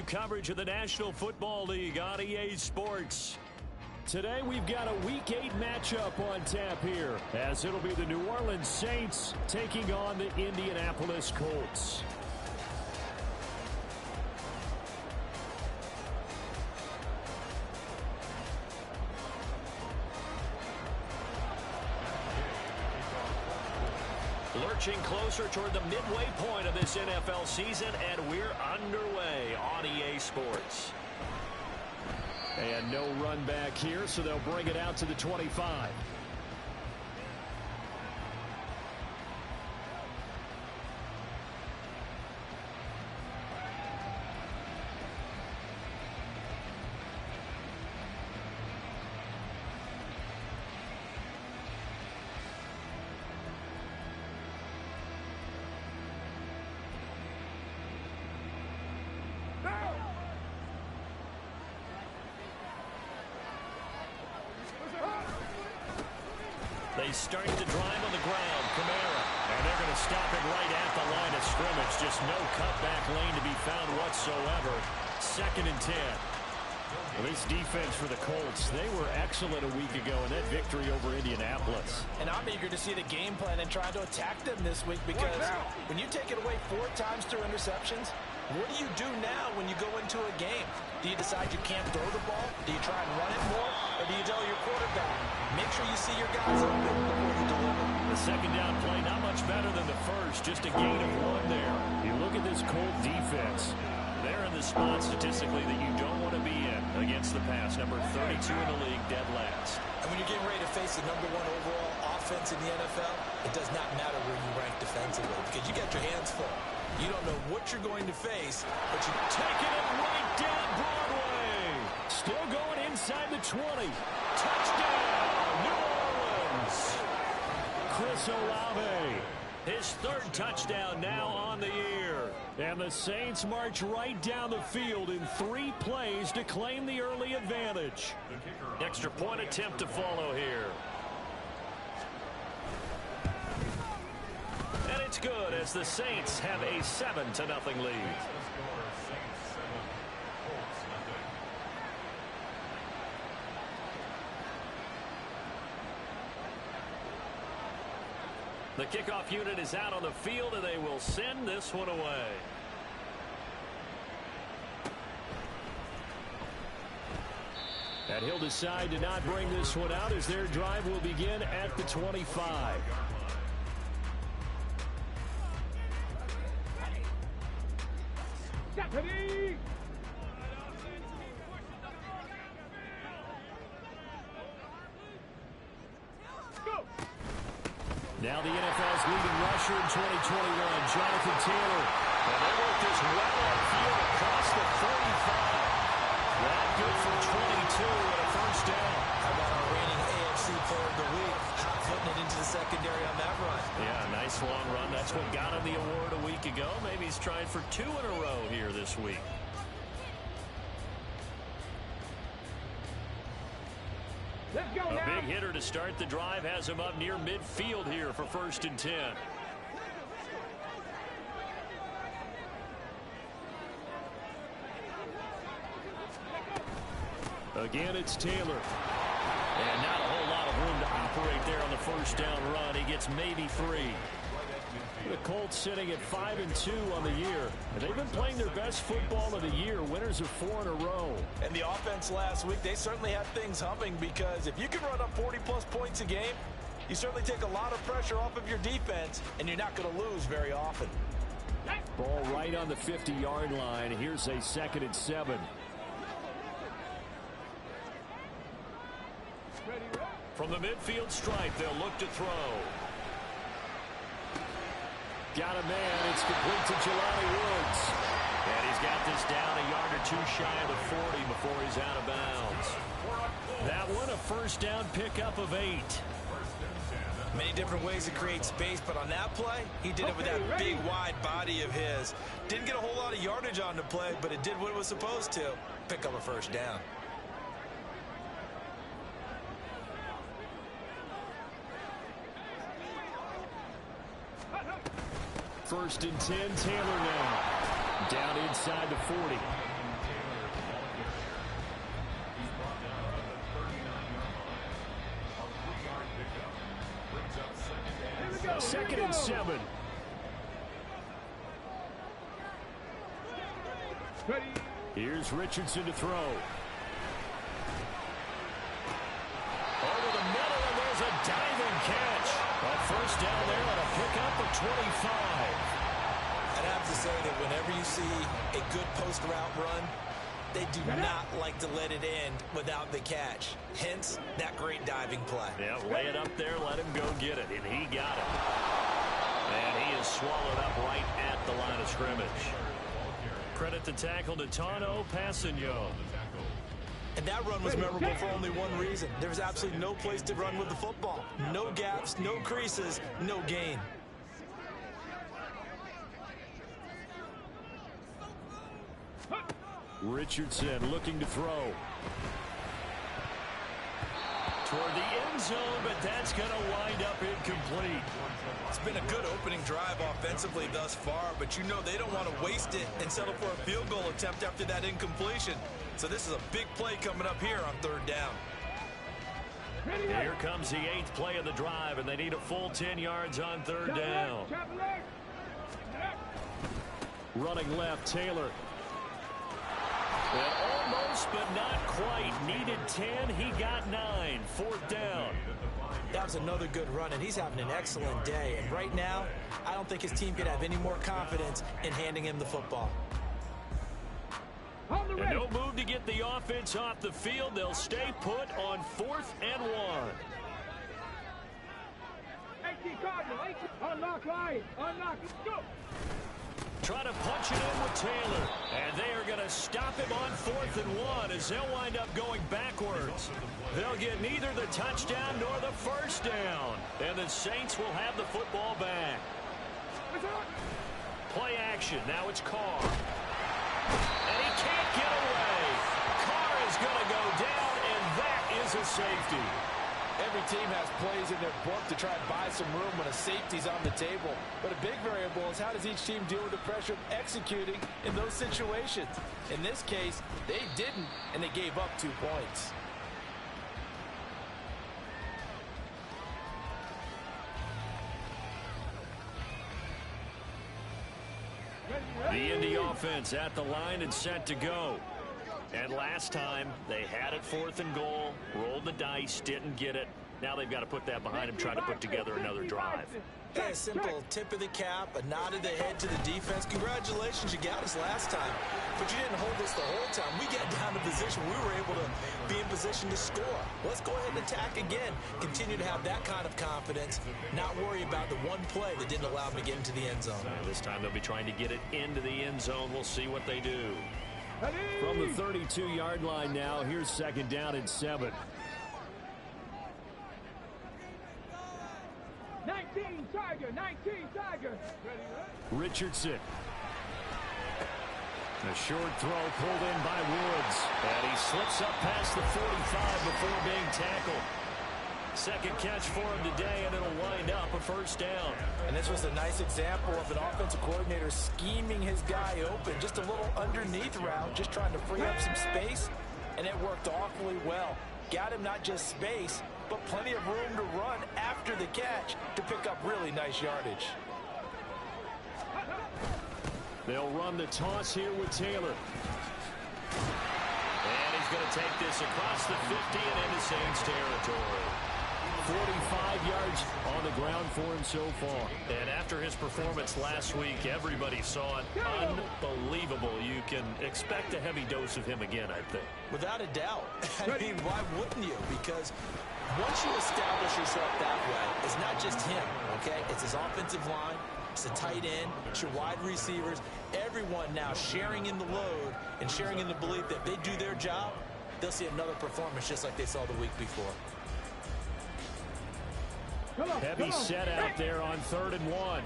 coverage of the National Football League on EA Sports. Today we've got a Week 8 matchup on tap here, as it'll be the New Orleans Saints taking on the Indianapolis Colts. Lurching closer toward the midway point of this NFL season, and we're underway on EA Sports. And no run back here, so they'll bring it out to the 25. They start to drive on the ground. Kamara. And they're going to stop it right at the line of scrimmage. Just no cutback lane to be found whatsoever. 2nd and 10. Well, this defense for the Colts, they were excellent a week ago in that victory over Indianapolis. And I'm eager to see the game plan and try to attack them this week, because when you take it away 4 times through interceptions, what do you do now when you go into a game? Do you decide you can't throw the ball? Do you try and run it more? Or do you tell your quarterback, make sure you see your guys open before you deliver? The second down play, not much better than the first. Just a gain of 1 there. You look at this Colt defense. They're in the spot statistically that you don't want to be in against the pass. Number 32 in the league, dead last. And when you're getting ready to face the number 1 overall offense in the NFL, it does not matter where you rank defensively, because you got your hands full. You don't know what you're going to face, but you're taking it right down Broadway. Still going inside the 20. Touchdown, New Orleans. Chris Olave. His 3rd touchdown now on the year. And the Saints march right down the field in 3 plays to claim the early advantage. Extra point attempt to follow here. And it's good as the Saints have a 7-0 lead. The kickoff unit is out on the field, and they will send this one away. And he'll decide to not bring this one out as their drive will begin at the 25. Deputy! Now the NFL's leading rusher in 2021, Jonathan Taylor. And they work this well upfield across the 45. That good for 22 and a first down. How about our reigning AFC player of the week, hot-footing it into the secondary on that run? Yeah, nice long run. That's what got him the award a week ago. Maybe he's trying for 2 in a row here this week. A big hitter to start the drive has him up near midfield here for 1st and 10. Again, it's Taylor. And not a whole lot of room to operate there on the first down run. He gets maybe 3. The Colts sitting at 5-2 on the year. And they've been playing their best football of the year. Winners of 4 in a row. And the offense last week, they certainly had things humming, because if you can run up 40-plus points a game, you certainly take a lot of pressure off of your defense, and you're not going to lose very often. Ball right on the 50-yard line. Here's a 2nd and 7. From the midfield stripe, they'll look to throw. Got a man. It's complete to Jelani Woods. And he's got this down a yard or 2 shy of the 40 before he's out of bounds. That one a first down pickup of 8. Many different ways to create space, but on that play, he did it with that big, wide body of his. Didn't get a whole lot of yardage on the play, but it did what it was supposed to. Pick up a first down. First and 10, Taylor now. Down inside the 40. 2nd and 7. Here's Richardson to throw. Over the middle, and there's a diving catch. A first down there on a pickup of 25. I'd have to say that whenever you see a good post route run, they do not like to let it end without the catch. Hence, that great diving play. Yeah, lay it up there, let him go get it, and he got it. And he is swallowed up right at the line of scrimmage. Credit the tackle to Tano Passigno. And that run was memorable for only one reason. There was absolutely no place to run with the football. No gaps, no creases, no gain. Richardson looking to throw. Toward the end zone, but that's going to wind up incomplete. It's been a good opening drive offensively thus far, but you know they don't want to waste it and settle for a field goal attempt after that incompletion. So this is a big play coming up here on 3rd down. Here comes the 8th play of the drive, and they need a full 10 yards on 3rd down. Running left, Taylor. And almost, but not quite. Needed 10. He got 9. 4th down. That was another good run, and he's having an excellent day. And right now, I don't think his team could have any more confidence in handing him the football. And no move to get the offense off the field. They'll stay put on 4th and 1. Unlock line. Unlock. Let's go. Try to punch it in with Taylor. And they are going to stop him on 4th and 1 as they'll wind up going backwards. They'll get neither the touchdown nor the first down. And the Saints will have the football back. Play action. Now it's Carr. And he can't get away. Carr is going to go down, and that is a safety. Every team has plays in their book to try and buy some room when a safety's on the table. But a big variable is how does each team deal with the pressure of executing in those situations. In this case, they didn't, and they gave up 2 points. The Indy offense at the line and set to go. And last time, they had it 4th and goal, rolled the dice, didn't get it. Now they've got to put that behind them, try to put together another drive. Hey, a simple tip of the cap, a nod of the head to the defense. Congratulations, you got us last time. But you didn't hold us the whole time. We got down to position. We were able to be in position to score. Let's go ahead and attack again. Continue to have that kind of confidence. Not worry about the one play that didn't allow them to get into the end zone. This time they'll be trying to get it into the end zone. We'll see what they do. From the 32-yard line now, here's 2nd down and 7. 19 Tiger. 19 Tiger. Richardson. A short throw pulled in by Woods. And he slips up past the 45 before being tackled. 2nd catch for him today, and it'll wind up a first down. And this was a nice example of an offensive coordinator scheming his guy open. Just a little underneath route, just trying to free up some space, and it worked awfully well. Got him not just space, but plenty of room to run after the catch to pick up really nice yardage. They'll run the toss here with Taylor. And he's going to take this across the 50 and into Saints territory. 45 yards on the ground for him so far. And after his performance last week, everybody saw it. Unbelievable. You can expect a heavy dose of him again, I think. Without a doubt. I mean, why wouldn't you? Because once you establish yourself that way, it's not just him, okay? It's his offensive line. It's the tight end. It's your wide receivers. Everyone now sharing in the load and sharing in the belief that if they do their job, they'll see another performance just like they saw the week before. Heavy set out there on 3rd and 1.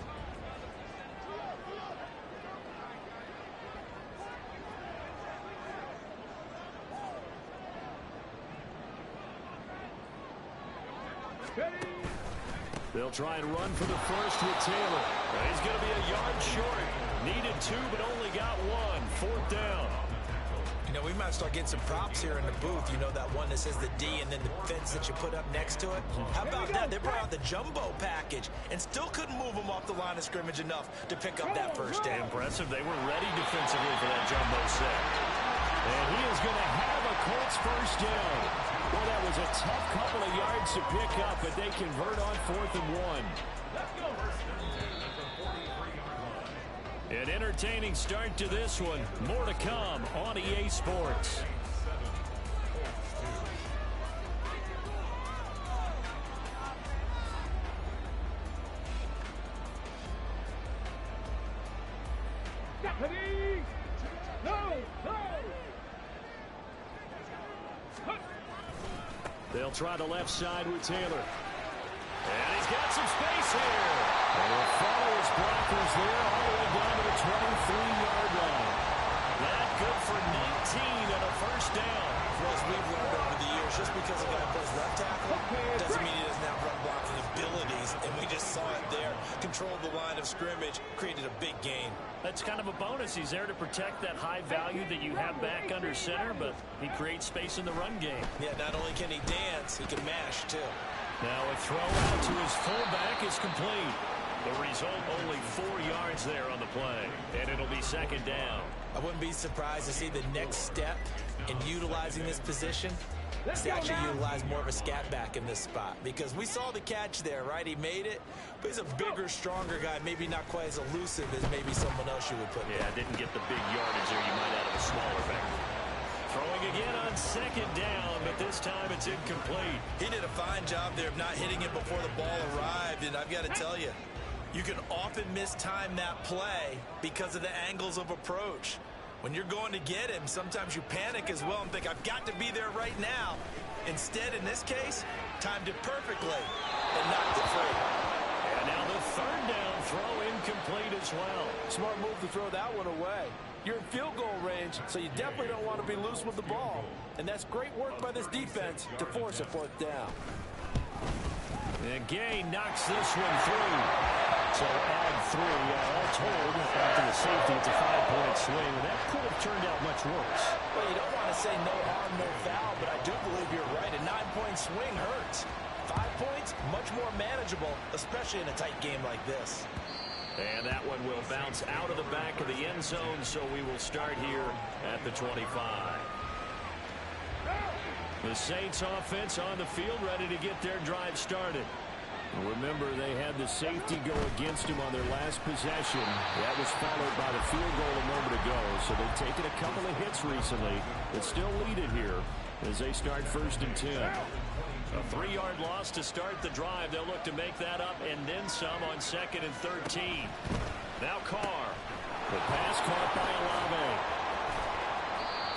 They'll try and run for the first with Taylor. He's going to be a yard short. Needed 2, but only got 1. 4th down. You know, we might start getting some props here in the booth. You know, that one that says the D and then the fence that you put up next to it? How about that? They brought out the jumbo package and still couldn't move them off the line of scrimmage enough to pick up that first down. Impressive. They were ready defensively for that jumbo set. And he is going to have a Colts first down. Well, that was a tough couple of yards to pick up, but they convert on 4th and 1. An entertaining start to this one. More to come on EA Sports. Ready? No! They'll try the left side with Taylor. And he's got some space here. And he'll follow his blockers there all the way down to the 23-yard line. That good for 19 and a first down. Well, as we've learned over the years, just because a guy plays left tackle doesn't mean he doesn't have run blocking abilities. And we just saw it there. Controlled the line of scrimmage, created a big gain. That's kind of a bonus. He's there to protect that high value that you have back under center, but he creates space in the run game. Yeah, not only can he dance, he can mash, too. Now a throw out to his fullback is complete. The result, only 4 yards there on the play, and it'll be second down. I wouldn't be surprised to see the next step in utilizing this position is to actually utilize more of a scat back in this spot, because we saw the catch there, right? He made it, but he's a bigger, stronger guy, maybe not quite as elusive as maybe someone else you would put there. Yeah, didn't get the big yardage there you might out of a smaller back. Throwing again on second down, but this time it's incomplete. He did a fine job there of not hitting it before the ball arrived, and I've got to tell you, you can often mistime that play because of the angles of approach. When you're going to get him, sometimes you panic as well and think, I've got to be there right now. Instead, in this case, timed it perfectly and knocked it free. And now the third down throw incomplete as well. Smart move to throw that one away. You're in field goal range, so you definitely don't want to be loose with the ball. And that's great work by this defense to force a 4th down. And Gay knocks this one through. So add 3, all told, after the safety, it's a 5-point swing. That could have turned out much worse. Well, you don't want to say no harm, no foul, but I do believe you're right. A 9-point swing hurts. 5 points, much more manageable, especially in a tight game like this. And that one will bounce out of the back of the end zone, so we will start here at the 25. The Saints offense on the field, ready to get their drive started. Remember, they had the safety go against him on their last possession. That was followed by the field goal a moment ago, so they've taken a couple of hits recently, but still lead it here as they start 1st and 10. A 3-yard loss to start the drive. They'll look to make that up and then some on 2nd and 13. Now Carr. The pass caught by Olave.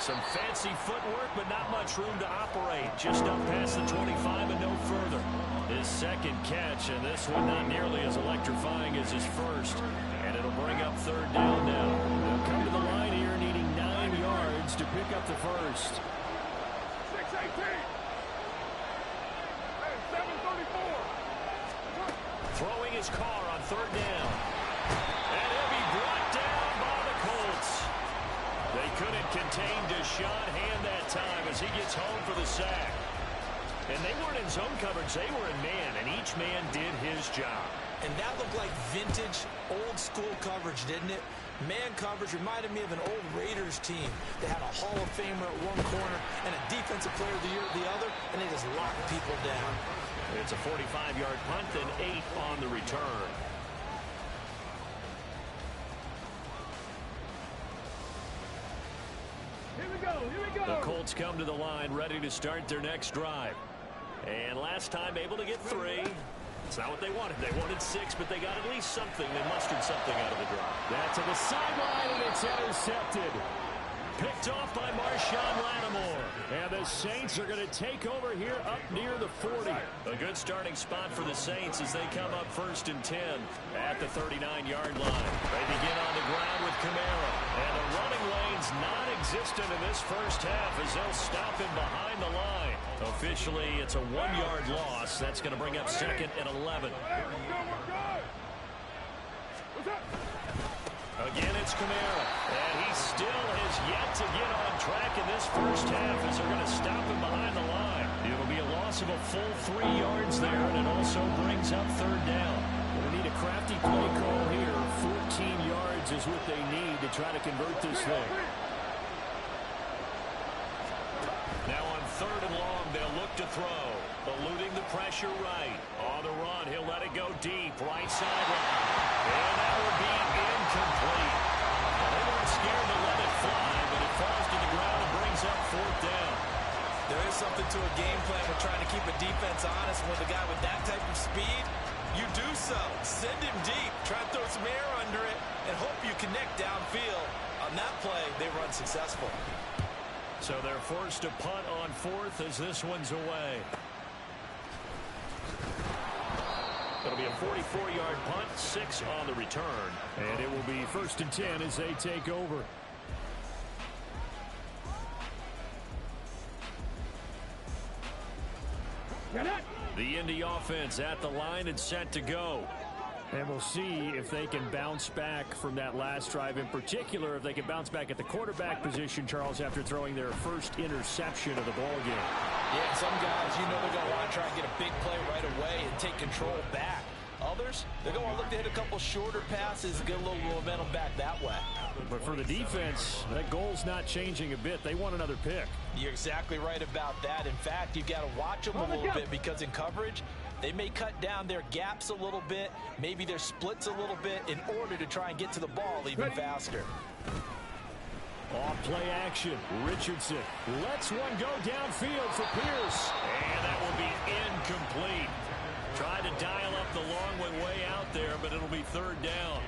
Some fancy footwork, but not much room to operate. Just up past the 25 and no further. His second catch, and this one not nearly as electrifying as his first. And it'll bring up 3rd down now. They'll come to the line here, needing 9 yards to pick up the first. 6:18. And 7:34. Throwing his Carr on 3rd down. And he'll be brought down by the Colts. They couldn't contain Deshaun Hand that time as he gets home for the sack. And they weren't in zone coverage. They were in man, and each man did his job. And that looked like vintage, old-school coverage, didn't it? Man coverage reminded me of an old Raiders team. They had a Hall of Famer at one corner and a Defensive Player of the Year at the other, and they just locked people down. It's a 45-yard punt and 8 on the return. Here we go. The Colts come to the line, ready to start their next drive. And last time able to get 3. It's not what they wanted. They wanted 6, but they got at least something. They mustered something out of the drive. That's to the sideline, and it's intercepted. Picked off by Marshawn Lattimore. And the Saints are going to take over here up near the 40. A good starting spot for the Saints as they come up 1st and 10 at the 39-yard line. They begin on the ground with Kamara. And the running lane's non-existent in this first half as they'll stop him behind the line. Officially, it's a 1-yard loss. That's going to bring up 2nd and 11. Again, it's Kamara, and he still has yet to get on track in this this first half as they're going to stop him behind the line. It'll be a loss of a full 3 yards there, and it also brings up third down. Well, we need a crafty play call here. 14 yards is what they need to try to convert this thing. Now on third and long, they'll look to throw. Eluding the pressure right. On the run, he'll let it go deep. Right sideline. And that will be incomplete. Well, they weren't scared to let it fly, but it falls to the ground and brings up fourth down. There is something to a game plan with trying to keep a defense honest with a guy with that type of speed. You do so. Send him deep. Try to throw some air under it and hope you connect downfield. On that play, they run successful. So they're forced to punt on fourth as this one's away. It'll be a 44-yard punt, 6 on the return. And it will be 1st and 10 as they take over. The Indy offense at the line and set to go. And we'll see if they can bounce back from that last drive, in particular if they can bounce back at the quarterback position, Charles, after throwing their first interception of the ball game. Yeah, some guys, you know they're going to want to try and get a big play right away and take control back. Others, they're going to look to hit a couple shorter passes and get a little momentum back that way. But for the defense, that goal's not changing a bit. They want another pick. You're exactly right about that. In fact, you've got to watch them a little bit because in coverage, they may cut down their gaps a little bit, maybe their splits a little bit in order to try and get to the ball even faster. Off play action. Richardson lets one go downfield for Pierce. And that will be incomplete. Tried to dial up the long one way out there, but it'll be third down.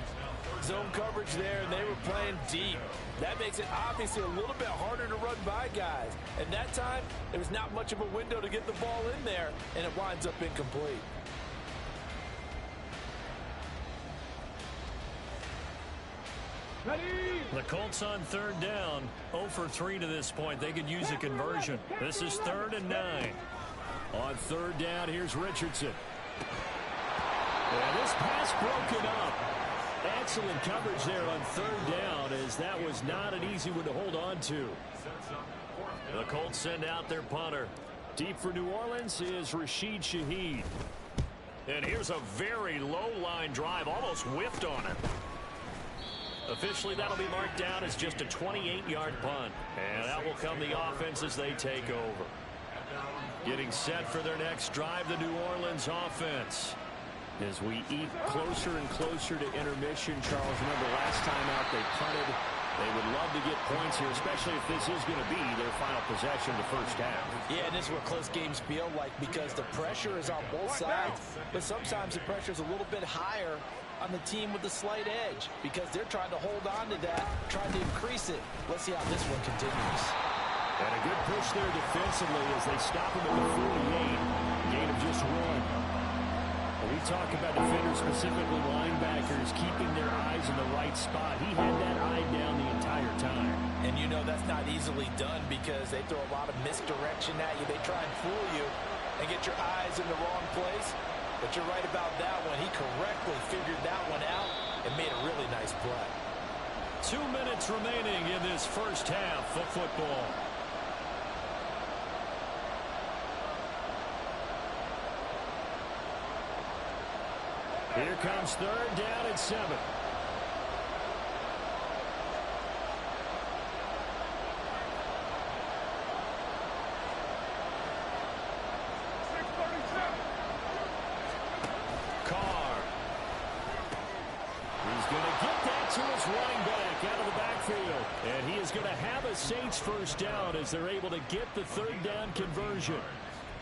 Zone coverage there, and they were playing deep. That makes it obviously a little bit harder to run by guys. And that time, there was not much of a window to get the ball in there, and it winds up incomplete. Ready? The Colts on third down, 0 for 3 to this point. They could use a conversion. This is 3rd and 9. On third down, here's Richardson. And this pass broken up. Excellent coverage there on third down, as that was not an easy one to hold on to. The Colts send out their punter. Deep for New Orleans is Rashid Shaheed. And here's a very low line drive, almost whiffed on it. Officially, that'll be marked down as just a 28-yard punt. And that will come the offense as they take over. Getting set for their next drive, the New Orleans offense. As we eat closer and closer to intermission, Charles, remember last time out they punted. They would love to get points here, especially if this is going to be their final possession of the first half. Yeah, and this is what close games feel like because the pressure is on both sides, but sometimes the pressure is a little bit higher on the team with the slight edge because they're trying to hold on to that, trying to increase it. Let's see how this one continues. And a good push there defensively as they stop him at the 48. Gain of just 1. We talk about defenders, specifically linebackers, keeping their eyes in the right spot. He had that eye down the entire time. And you know that's not easily done because they throw a lot of misdirection at you. They try and fool you and get your eyes in the wrong place. But you're right about that one. He correctly figured that one out and made a really nice play. 2 minutes remaining in this first half of football. Here comes third down and 7. Carr. He's going to get that to his running back out of the backfield. And he is going to have a Saints first down as they're able to get the third down conversion.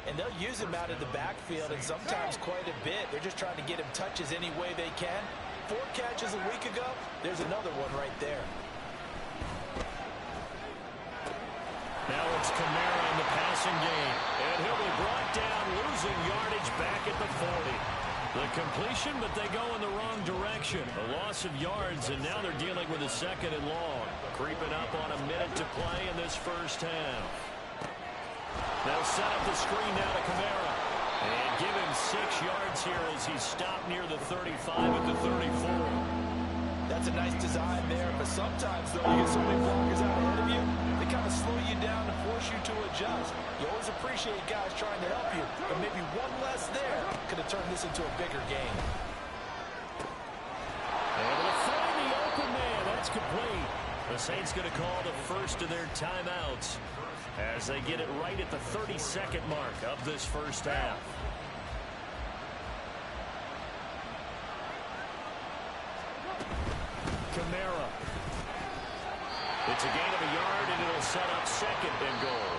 And they'll use him out of the backfield, and sometimes quite a bit. They're just trying to get him touches any way they can. 4 catches a week ago. There's another one right there. Now it's Kamara in the passing game. And he'll be brought down, losing yardage back at the 40. The completion, but they go in the wrong direction. A loss of yards, and now they're dealing with a 2nd and long. Creeping up on a minute to play in this first half. They'll set up the screen now to Kamara. And give him 6 yards here as he's stopped near the 35 at the 34. That's a nice design there, but sometimes, though, you get so many blockers out ahead of you, they kind of slow you down to adjust. You always appreciate guys trying to help you, but maybe one less there could have turned this into a bigger game. Able to find the open man. That's complete. The Saints going to call the first of their timeouts as they get it right at the 30-second mark of this first half. Kamara. It's a gain of a yard, and it'll set up second and goal.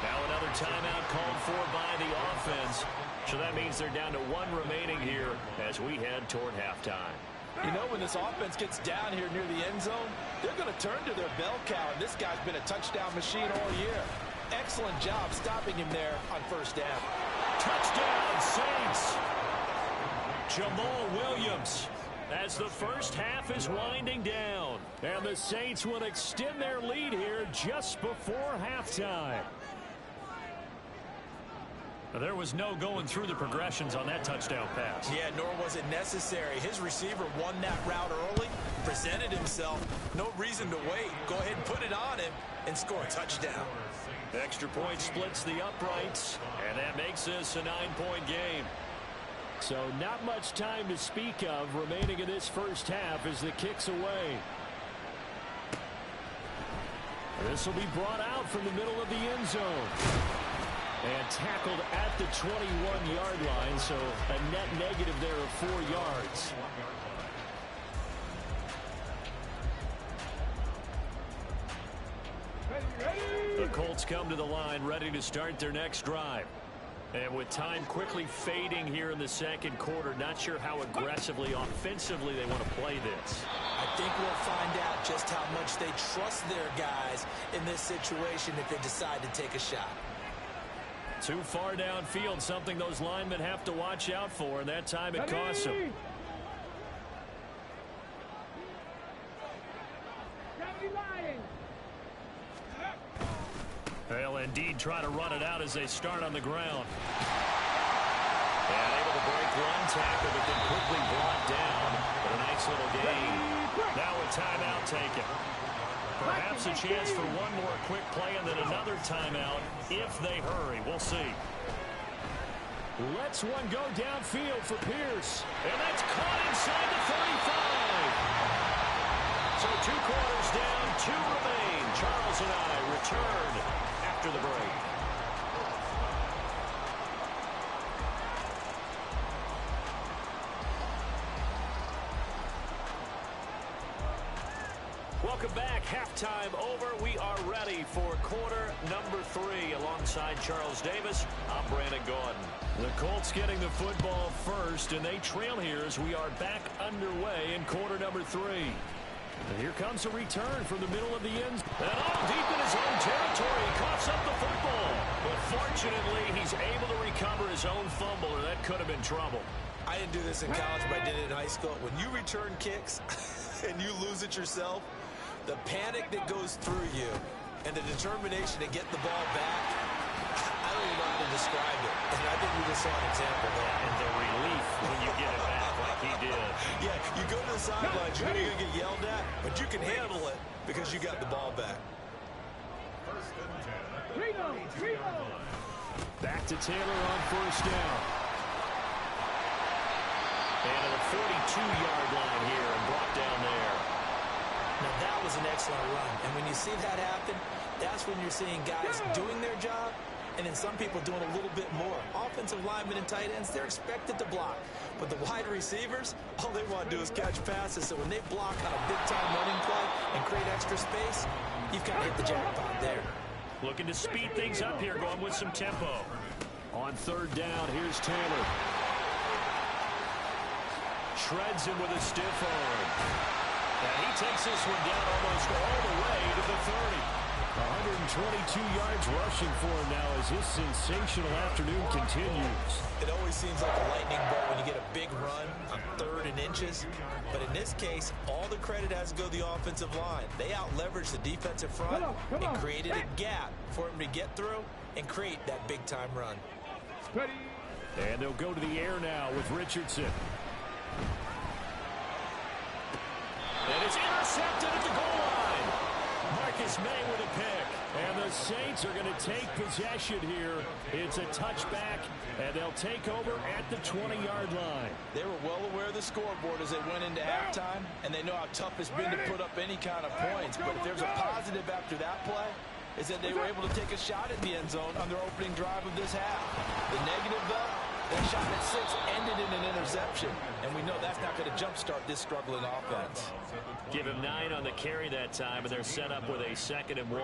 Now another timeout called for by the offense. So that means they're down to one remaining here as we head toward halftime. You know, when this offense gets down here near the end zone, they're going to turn to their bell cow, and this guy's been a touchdown machine all year. Excellent job stopping him there on first down. Touchdown, Saints! Jamal Williams as the first half is winding down. And the Saints will extend their lead here just before halftime. There was no going through the progressions on that touchdown pass. Yeah, nor was it necessary. His receiver won that route early, presented himself. No reason to wait. Go ahead and put it on him and score a touchdown. Extra point splits the uprights, and that makes this a 9-point game. So not much time to speak of remaining in this first half as the kick's away. This will be brought out from the middle of the end zone. And tackled at the 21-yard line, so a net negative there of 4 yards. The Colts come to the line ready to start their next drive. And with time quickly fading here in the second quarter, not sure how aggressively, offensively they want to play this. I think we'll find out just how much they trust their guys in this situation if they decide to take a shot. Too far downfield, something those linemen have to watch out for, and that time it costs them. They'll indeed try to run it out as they start on the ground. And able to break one tackle, but then quickly brought down. But a nice little gain. Now a timeout taken. Perhaps a chance for one more quick play and then another timeout if they hurry. We'll see. Let's one go downfield for Pierce. And that's caught inside the 35. So 2 quarters down, 2 remain. Charles and I return after the break. Welcome back. Halftime over. We are ready for quarter number 3 alongside Charles Davis. I'm Brandon Gordon. The Colts getting the football first, and they trail here as we are back underway in quarter number 3. And here comes a return from the middle of the end. And all deep in his own territory. He coughs up the football. But fortunately, he's able to recover his own fumble, or that could have been trouble. I didn't do this in college, but I did it in high school. When you return kicks and you lose it yourself, the panic that goes through you and the determination to get the ball back, I don't even know how to describe it. And I think we just saw an example there. And the relief when you get it back like he did. Yeah, you go to the sidelines, you're going to get yelled at, but you can handle it because you got the ball back. Back to Taylor on first down. And at the 42-yard line here and brought down there. Now that was an excellent run. And when you see that happen, that's when you're seeing guys doing their job and then some people doing a little bit more. Offensive linemen and tight ends, they're expected to block. But the wide receivers, all they want to do is catch passes. So when they block on a big-time running play and create extra space, you've got to hit the jackpot there. Looking to speed things up here, going with some tempo. On third down, here's Taylor. Shreds him with a stiff arm. And he takes this one down almost all the way to the 30. 122 yards rushing for him now as his sensational afternoon continues. It always seems like a lightning bolt when you get a big run on 3rd and inches. But in this case, all the credit has to go to the offensive line. They out-leveraged the defensive front and created a gap for him to get through and create that big-time run. And they'll go to the air now with Richardson. And it's intercepted at the goal line. Marcus May with a pick. And the Saints are going to take possession here. It's a touchback, and they'll take over at the 20-yard line. They were well aware of the scoreboard as they went into halftime, and they know how tough it's been to put up any kind of points. But if there's a positive after that play, is that they were able to take a shot at the end zone on their opening drive of this half. The negative, though, that shot at 6 ended in an interception, and we know that's not going to jumpstart this struggling offense. Give him 9 on the carry that time, and they're set up with a 2nd and 1.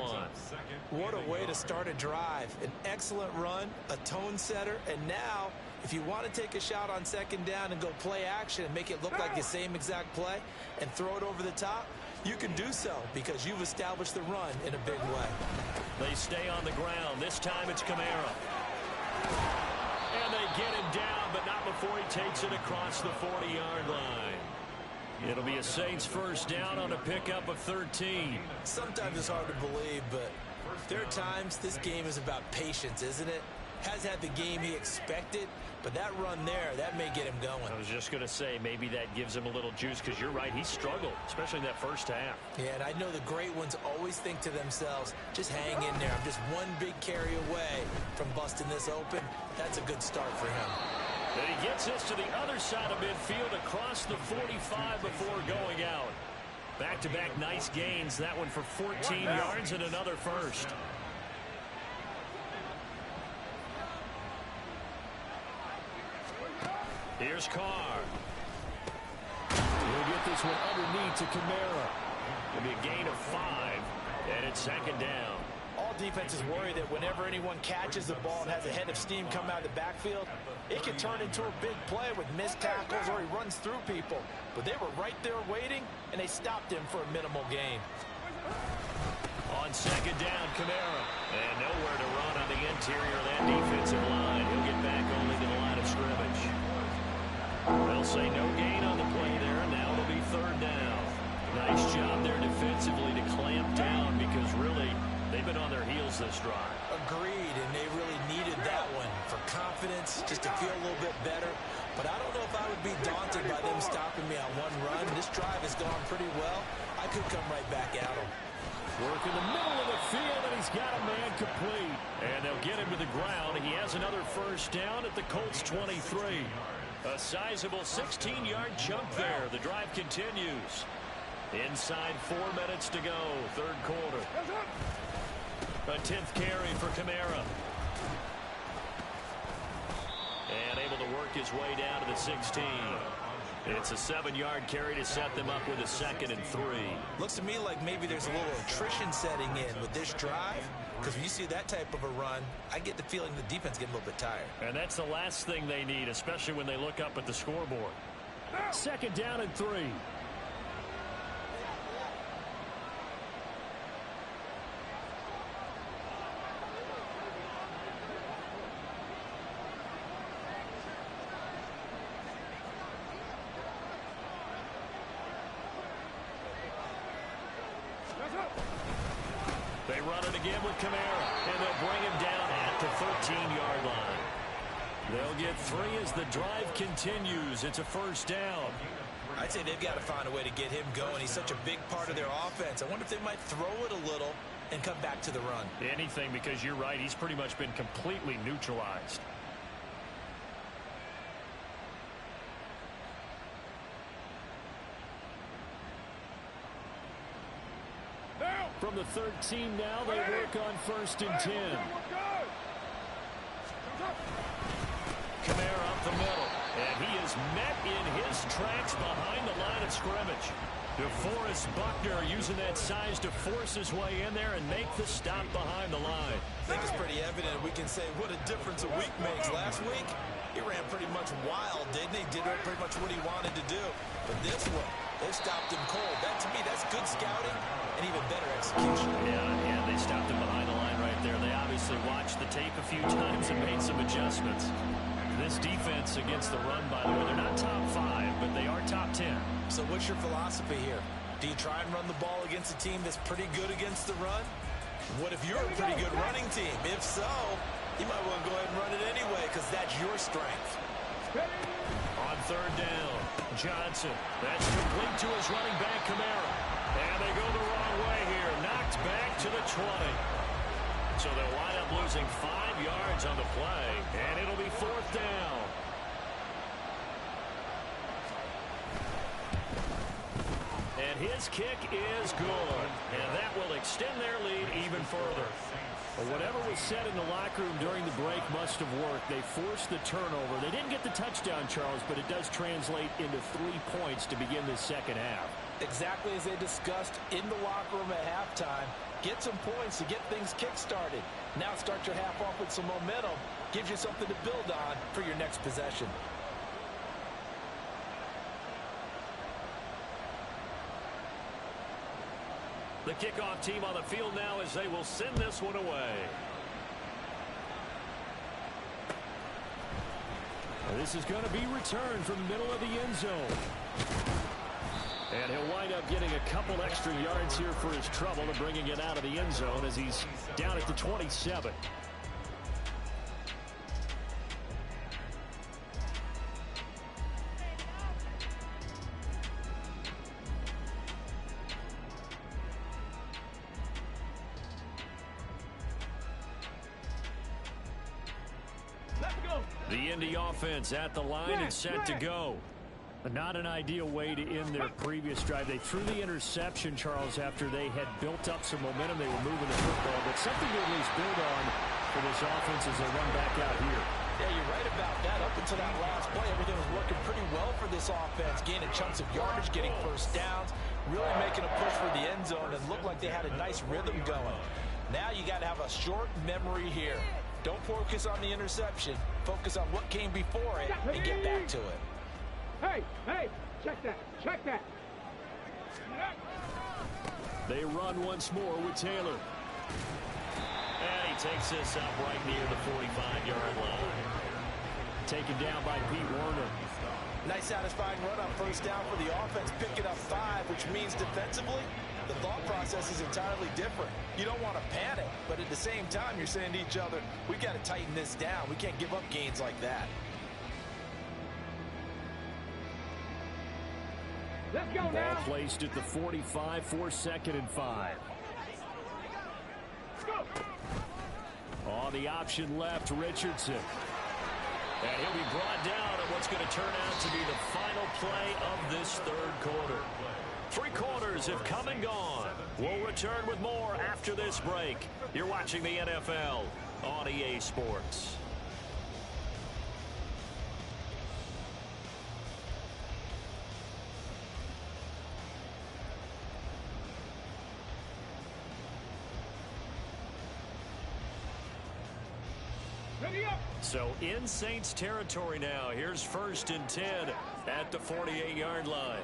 What a way to start a drive. An excellent run, a tone setter, and now if you want to take a shot on 2nd down and go play action and make it look like the same exact play and throw it over the top, you can do so because you've established the run in a big way. They stay on the ground. This time it's Kamara. And they get him down, but not before he takes it across the 40-yard line. It'll be a Saints first down on a pickup of 13. Sometimes it's hard to believe, but there are times this game is about patience, isn't it? Has had the game he expected, but that run there, that may get him going. I was just going to say, maybe that gives him a little juice because you're right, he struggled, especially in that first half. Yeah, and I know the great ones always think to themselves, just hang in there. I'm just one big carry away from busting this open. That's a good start for him. And he gets this to the other side of midfield across the 45 before going out. Back-to-back nice gains. That one for 14 yards and another first. Here's Carr. He'll get this one underneath to Kamara. It'll be a gain of 5, and it's 2nd down. All defenses worry that whenever anyone catches the ball and has a head of steam come out of the backfield, it can turn into a big play with missed tackles or he runs through people. But they were right there waiting, and they stopped him for a minimal gain. On 2nd down, Kamara. And nowhere to run on the interior of that defensive line. He'll get back only to the line of scrimmage. They'll say no gain on the play there, and now it'll be 3rd down. Nice job there defensively to clamp down because really they've been on their heels this drive. Agreed, and they really needed that one for confidence, just to feel a little bit better. But I don't know if I would be daunted by them stopping me on one run. This drive has gone pretty well. I could come right back at them. Work in the middle of the field, and he's got a man complete. And they'll get him to the ground. He has another first down at the Colts 23. A sizable 16-yard chunk there. The drive continues. Inside 4 minutes to go, 3rd quarter. A 10th carry for Kamara. And able to work his way down to the 16. It's a 7-yard carry to set them up with a 2nd and 3. Looks to me like maybe there's a little attrition setting in with this drive. Because when you see that type of a run, I get the feeling the defense getting a little bit tired. And that's the last thing they need, especially when they look up at the scoreboard. 2nd down and 3. They run it again with Kamara, and they'll bring him down at the 13-yard line. They'll get 3 as the drive continues. It's a first down. I'd say they've got to find a way to get him going. He's such a big part of their offense. I wonder if they might throw it a little and come back to the run. Anything, because you're right. He's pretty much been completely neutralized. From the 13 now, they work on 1st and 10. Kamara up the middle, and he is met in his tracks behind the line of scrimmage. DeForest Buckner using that size to force his way in there and make the stop behind the line. I think it's pretty evident. We can say what a difference a week makes. Last week, he ran pretty much wild, didn't he? Did pretty much what he wanted to do. But this one, they stopped him cold. That, to me, that's good scouting and even better execution. Yeah, they stopped him behind the line right there. They obviously watched the tape a few times and made some adjustments. This defense against the run, by the way, they're not top 5, but they are top 10. So what's your philosophy here? Do you try and run the ball against a team that's pretty good against the run? What if you're a pretty good running team? If so, you might want to go ahead and run it anyway because that's your strength. On 3rd down, Johnson. That's complete to his running back, Kamara. And they go the wrong way here. Knocked back to the 20. up losing 5 yards on the play, and it'll be 4th down. And his kick is good, and that will extend their lead even further. Well, whatever was said in the locker room during the break must have worked. They forced the turnover. They didn't get the touchdown, Charles, but it does translate into 3 points to begin the second half. Exactly as they discussed in the locker room at halftime. Get some points to get things kick-started. Now start your half off with some momentum. Gives you something to build on for your next possession. The kickoff team on the field now as they will send this one away. And this is going to be returned from the middle of the end zone. And he'll wind up getting a couple extra yards here for his trouble to bringing it out of the end zone as he's down at the 27. The Indy offense at the line and set to go. Not an ideal way to end their previous drive. They threw the interception, Charles, after they had built up some momentum. They were moving the football, but something to at least build on for this offense as they run back out here. Yeah, you're right about that. Up until that last play, everything was working pretty well for this offense. Gaining chunks of yardage, getting first downs, really making a push for the end zone, and looked like they had a nice rhythm going. Now you got to have a short memory here. Don't focus on the interception. Focus on what came before it and get back to it. Hey, check that. They run once more with Taylor. And he takes this up right near the 45-yard line. Taken down by Pete Werner. Nice satisfying run on first down for the offense, picking up 5, which means defensively, the thought process is entirely different. You don't want to panic, but at the same time, you're saying to each other, we got to tighten this down. We can't give up gains like that. Let's go Ball now. placed at the 45 for 2nd and 5. On the option left, Richardson. And he'll be brought down at what's going to turn out to be the final play of this 3rd quarter. 3 quarters have come and gone. We'll return with more after this break. You're watching the NFL on EA Sports. So in Saints territory now. Here's 1st and 10 at the 48-yard line.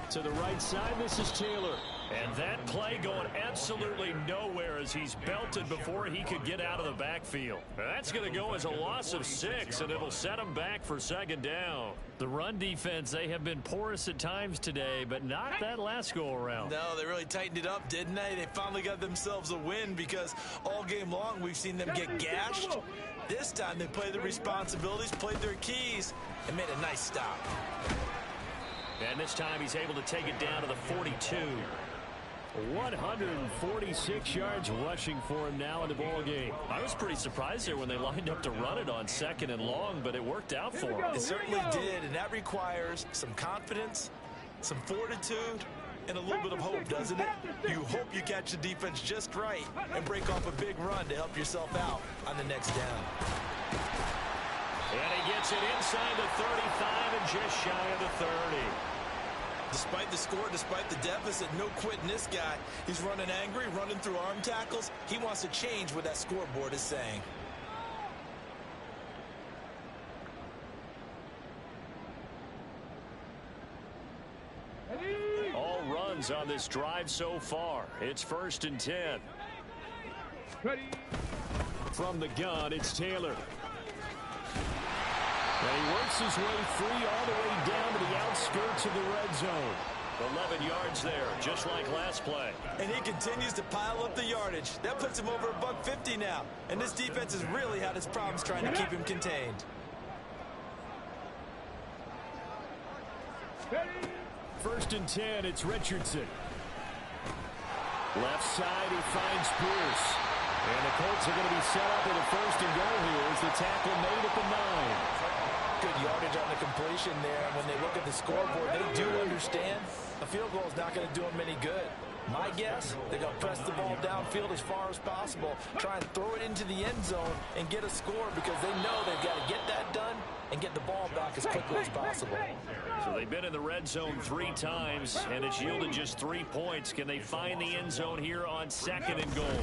To the right side, this is Taylor. And that play going absolutely nowhere as he's belted before he could get out of the backfield. That's going to go as a loss of 6, and it'll set him back for 2nd down. The run defense, they have been porous at times today, but not that last go-around. No, they really tightened it up, didn't they? They finally got themselves a win because all game long we've seen them get gashed. This time they played their responsibilities, played their keys, and made a nice stop. And this time he's able to take it down to the 42. 146 yards rushing for him now in the ball game. I was pretty surprised there when they lined up to run it on 2nd and long, but it worked out for him. It certainly did, and that requires some confidence, some fortitude, and a little bit of hope, doesn't it? You hope you catch the defense just right and break off a big run to help yourself out on the next down. And he gets it inside the 35 and just shy of the 30. Despite the score, despite the deficit, no quitting this guy. He's running angry, running through arm tackles. He wants to change what that scoreboard is saying. All runs on this drive so far. It's 1st and 10. Ready. From the gun, it's Taylor. And he works his way free all the way down to the outskirts of the red zone. 11 yards there, just like last play. And he continues to pile up the yardage. That puts him over $150 now. And this defense has really had its problems trying to keep him contained. Ready. 1st and 10, it's Richardson. Left side, he finds Pierce. And the Colts are going to be set up with a first and goal here as the tackle made at the 9. Good yardage on the completion there. When they look at the scoreboard, they do understand a field goal is not going to do them any good. My guess, they're going to press the ball downfield as far as possible, try and throw it into the end zone and get a score because they know they've got to get that done and get the ball back as quickly as possible. So they've been in the red zone 3 times, and it's yielded just 3 points. Can they find the end zone here on 2nd and goal?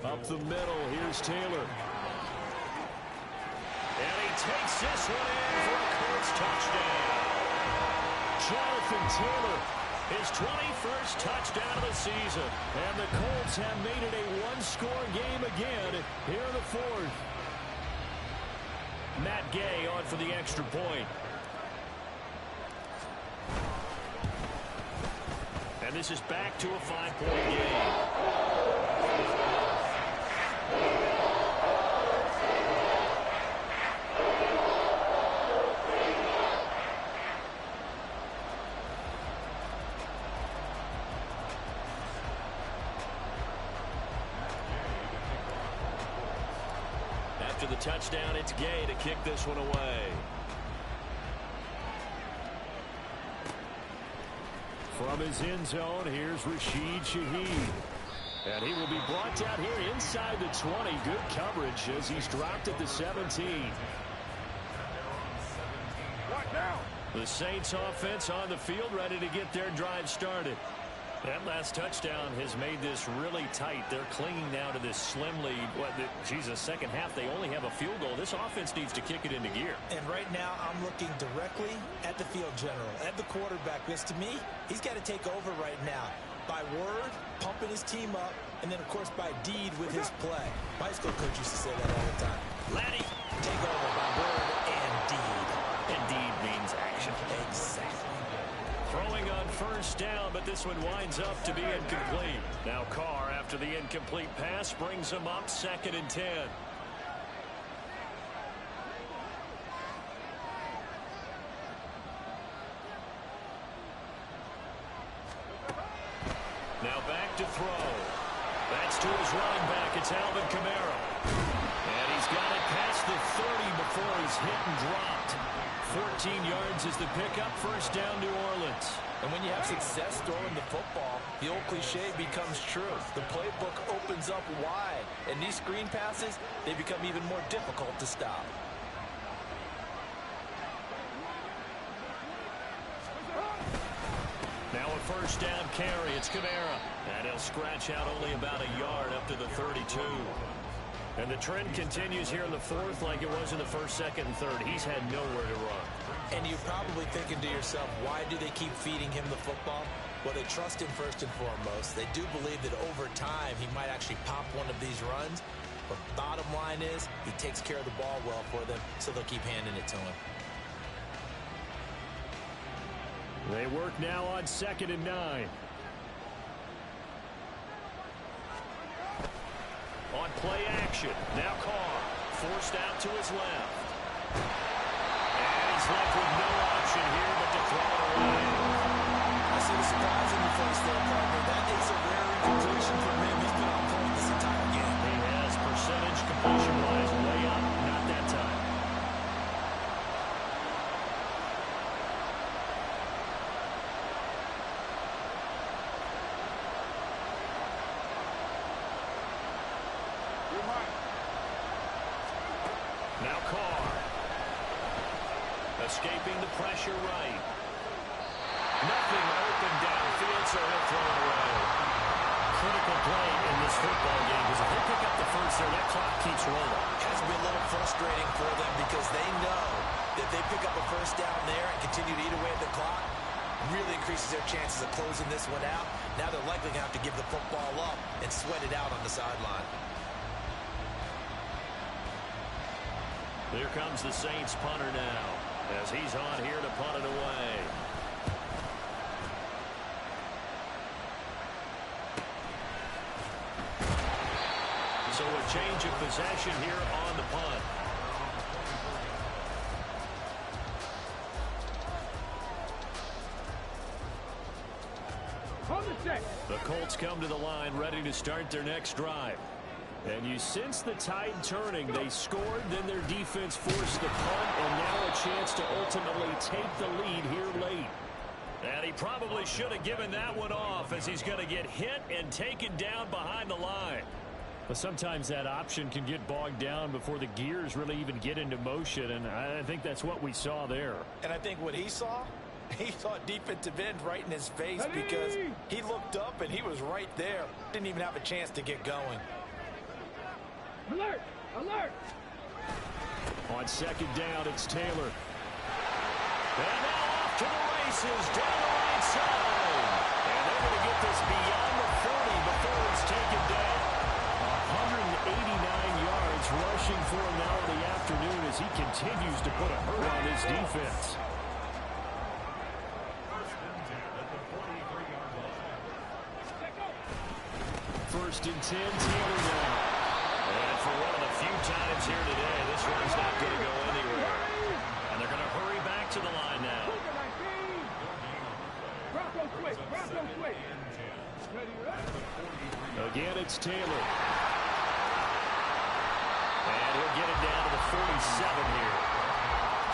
Up the middle, here's Taylor. And he takes this one in for a Colts touchdown. Jonathan Taylor, his 21st touchdown of the season. And the Colts have made it a one-score game again here in the 4th. Matt Gay on for the extra point. And this is back to a 5-point game. After the touchdown, it's Gay to kick this one away. From his end zone, here's Rashid Shaheed. And he will be brought down here inside the 20. Good coverage as he's dropped at the 17. The Saints offense on the field, ready to get their drive started. That last touchdown has made this really tight. They're clinging now to this slim lead. Second half, they only have a field goal. This offense needs to kick it into gear. And right now, I'm looking directly at the field general, at the quarterback, because to me, he's got to take over right now. By word, pumping his team up, and then, of course, by deed with his play. My high school coach used to say that all the time. Laddie, take over by word and deed. And deed means action. Exactly. Throwing on first down, but this one winds up to be incomplete. Now Carr, after the incomplete pass, brings him up 2nd and 10. Now back to throw. That's to his running back. It's Alvin Kamara. And he's got it past the 30 before he's hit and dropped. 14 yards is the pickup. First down, New Orleans. And when you have success throwing the football, the old cliche becomes true. The playbook opens up wide. And these screen passes, they become even more difficult to stop. Now a first down carry. It's Kamara. And he'll scratch out only about a yard up to the 32. And the trend continues here in the 4th like it was in the 1st, 2nd, and 3rd. He's had nowhere to run. And you're probably thinking to yourself, why do they keep feeding him the football? Well, they trust him first and foremost. They do believe that over time he might actually pop one of these runs. But bottom line is he takes care of the ball well for them, so they'll keep handing it to him. They work now on 2nd and 9. On play action. Now Carr. Forced out to his left. And he's left with no option here but to throw it away. I see the surprise in your face there, partner. That is a rare incompletion from him. He's been on point this entire game. He has percentage completion-wise way up. Not that time. Now Carr. Escaping the pressure right. Nothing open downfield, so he'll throw it away. Critical play in this football game because if they pick up the first there, that clock keeps rolling. It has to be a little frustrating for them because they know that they pick up a first down there and continue to eat away at the clock, really increases their chances of closing this one out. Now they're likely going to have to give the football up and sweat it out on the sideline. Here comes the Saints punter now as he's on here to punt it away. So a change of possession here on the punt. Hold the set. The Colts come to the line ready to start their next drive. And you sense the tide turning. They scored, then their defense forced the punt, and now a chance to ultimately take the lead here late. And he probably should have given that one off, as he's going to get hit and taken down behind the line. But sometimes that option can get bogged down before the gears really even get into motion, and I think that's what we saw there. And I think what he saw defensive end right in his face, because he looked up and he was right there. Didn't even have a chance to get going. Alert! Alert! On second down, it's Taylor. And now off to the races, down the right side. And they're going to get this beyond the 40 before it's taken down. 189 yards rushing for him now in the afternoon as he continues to put a hurt on his defense. First and 10, Taylor now. And for one of the few times here today, this one's not going to go anywhere. And they're going to hurry back to the line now. Again, it's Taylor. And he'll get it down to the 47 here.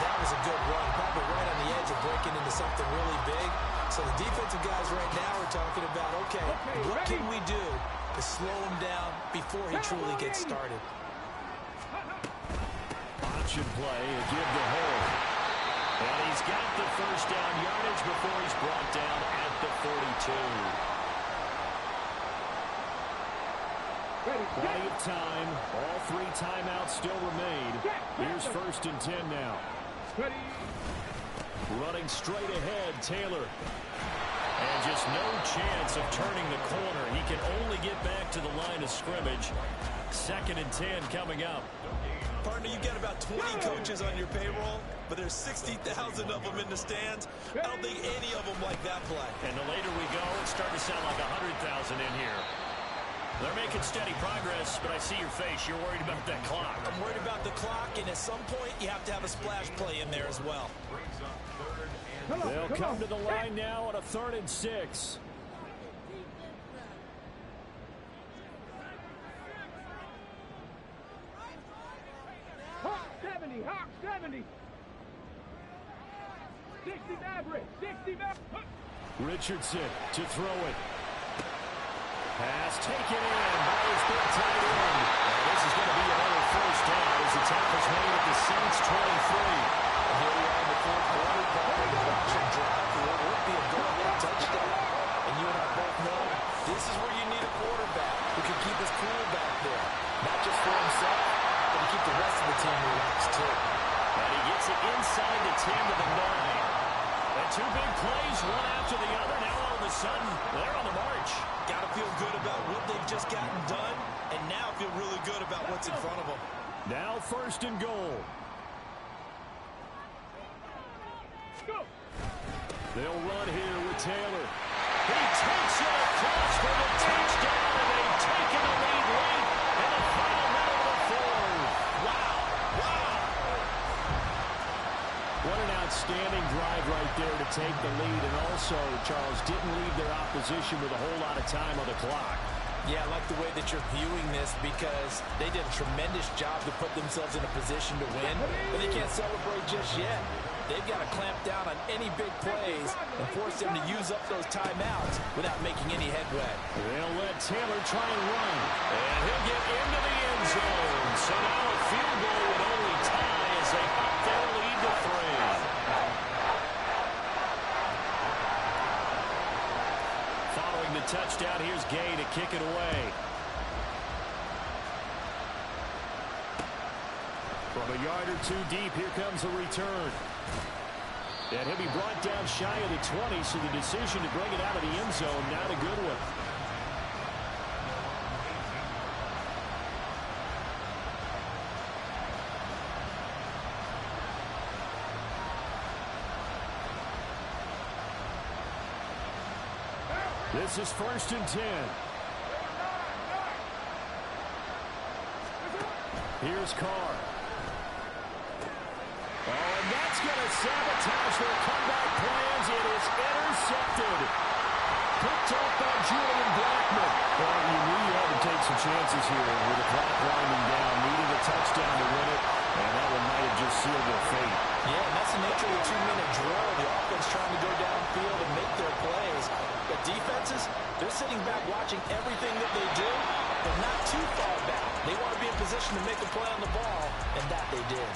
That was a good run, probably right on the edge of breaking into something really big. So the defensive guys right now are talking about, okay, what can we do to slow him down before he truly gets started? Option play, a give to hold. And he's got the first down yardage before he's brought down at the 42. Plenty of time. All three timeouts still remain. Here's first and 10 now. Running straight ahead, Taylor. And just no chance of turning the corner. He can only get back to the line of scrimmage. Second and 10 coming up. Partner, you got about 20 coaches on your payroll, but there's 60,000 of them in the stands. I don't think any of them like that play. And the later we go, it's starting to sound like 100,000 in here. They're making steady progress, but I see your face. You're worried about that clock. I'm worried about the clock, and at some point, you have to have a splash play in there as well. They'll come to the line now on a 3rd and 6. Hawk 70, Hawk 70. 60 Maverick, 60 Maverick. Richardson to throw it. Pass taken in by his big tight end. This is going to be another first down as the tackle's made at the Saints 23. And here we are in the fourth quarter, part of the production drive for what would be a go-ahead touchdown. And you and I both know this is where you need a quarterback who can keep his cool back there. Not just for himself, but to keep the rest of the team relaxed too. And he gets it inside the 10 to the 9. And two big plays, one after the other. Now all of a sudden, they're on the march. Got to feel good about what they've just gotten done, and now feel really good about what's in front of them. Now first and goal. They'll run here with Taylor. He takes it across for the touchdown, and they've taken the lead late in the final minute of the fourth. Wow. What an outstanding drive right there to take the lead, and also, Charles, didn't leave their opposition with a whole lot of time on the clock. Yeah, I like the way that you're viewing this, because they did a tremendous job to put themselves in a position to win, but they can't celebrate just yet. They've got to clamp down on any big plays and force them to use up those timeouts without making any headway. They'll let Taylor try and run, and he'll get into the end zone. So now a field goal would only tie as they up their lead to 3. Following the touchdown, here's Gay to kick it away. From a yard or two deep, here comes a return. And he'll be brought down shy of the 20, so the decision to bring it out of the end zone, not a good one. This is first and 10. Here's Carr. Oh, and that's going to sabotage their comeback plans. It is intercepted. Picked up by Julian Blackman. Well, you knew you had to take some chances here with the clock winding down, needing a touchdown to win it, and that one might have just sealed their fate. Yeah, and that's the nature of the 2-minute drill. The offense trying to go downfield and make their plays. But defenses, they're sitting back watching everything that they do, but not too far back. They want to be in position to make a play on the ball, and that they did.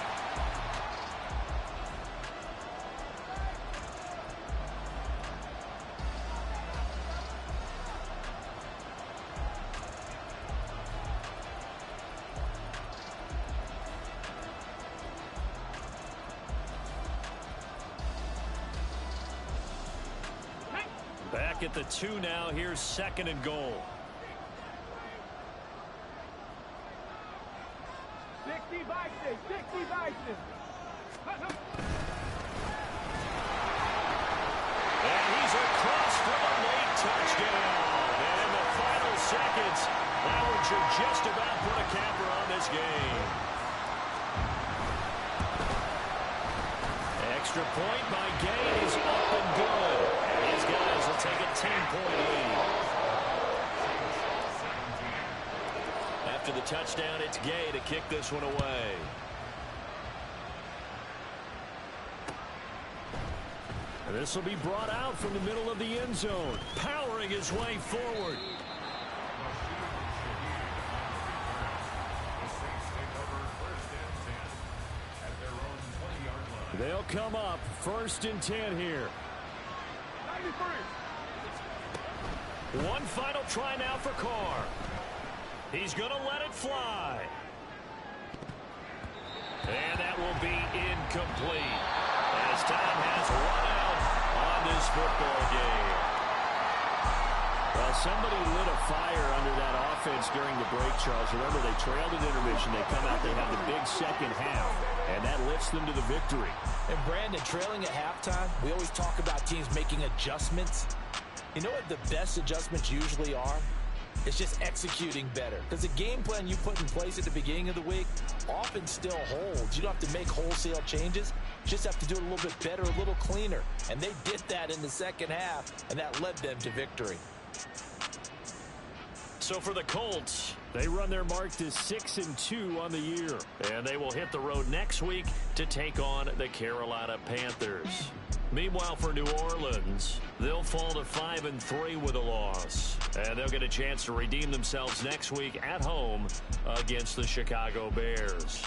Back at the 2 now. Here's 2nd and goal. 60 Bison, 60 Bison. And he's across for the late touchdown. And in the final seconds, Howard should just about put a capper on this game. Extra point by Gay is up and good. These guys will take a 10-point lead. After the touchdown, it's Gay to kick this one away. And this will be brought out from the middle of the end zone, powering his way forward. They'll come up 1st and 10 here. One final try now for Carr. He's going to let it fly. And that will be incomplete as time has run out on this football game. Well, somebody lit a fire under that offense during the break, Charles. Remember, they trailed at intermission. They come out, they have the big second half, and that lifts them to the victory. And Brandon, trailing at halftime, we always talk about teams making adjustments. You know what the best adjustments usually are? It's just executing better. Because the game plan you put in place at the beginning of the week often still holds. You don't have to make wholesale changes. You just have to do it a little bit better, a little cleaner. And they did that in the second half, and that led them to victory. So for the Colts, they run their mark to 6-2 on the year. And they will hit the road next week to take on the Carolina Panthers. Meanwhile, for New Orleans, they'll fall to 5-3 with a loss. And they'll get a chance to redeem themselves next week at home against the Chicago Bears.